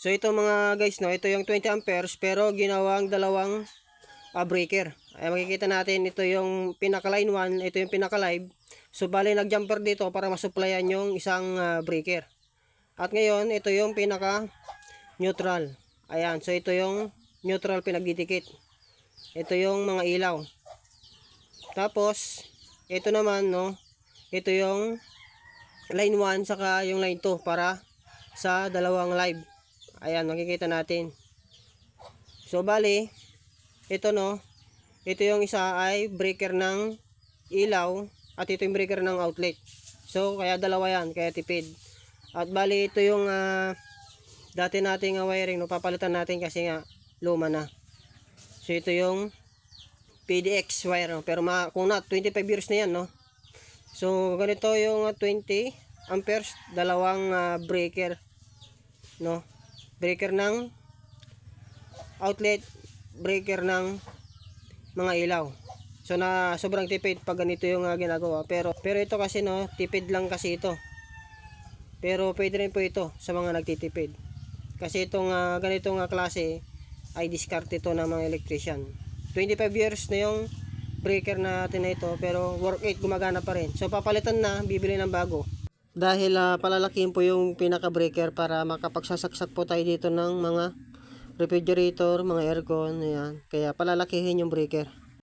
So ito mga guys, no, ito yung 20 amperes pero ginawang dalawang breaker. Ay makikita natin ito yung pinaka line 1, ito yung pinaka live. So bali nag-jumper dito para masuplayan yung isang breaker. At ngayon ito yung pinaka neutral. Ayan, so ito yung neutral pinagdidikit. Ito yung mga ilaw. Tapos ito naman, no, ito yung line 1 saka yung line 2 para sa dalawang live. Ayan, makikita natin. So bali ito, no, ito yung isa ay breaker ng ilaw at ito yung breaker ng outlet. So kaya dalawa yan, kaya tipid. At bali ito yung dati nating wiring, no, papalitan natin kasi nga luma na. So ito yung PDX wire, no? Pero kung na 25 years na yan, no. So ganito yung 20 amperes, dalawang breaker, no. Breaker ng outlet, breaker ng mga ilaw. So na sobrang tipid pag ganito yung ginagawa. Pero ito kasi, no, tipid lang kasi ito. Pero pwede rin po ito sa mga nagtitipid. Kasi itong ganitong klase ay discard ito ng mga electrician. 25 years na yung breaker natin na ito, pero work it, gumagana pa rin. So papalitan na, bibili ng bago. Dahil palalakihin po yung pinaka breaker para makapagsasaksak po tayo dito ng mga refrigerator, mga aircon, ayan. Kaya palalakihin yung breaker.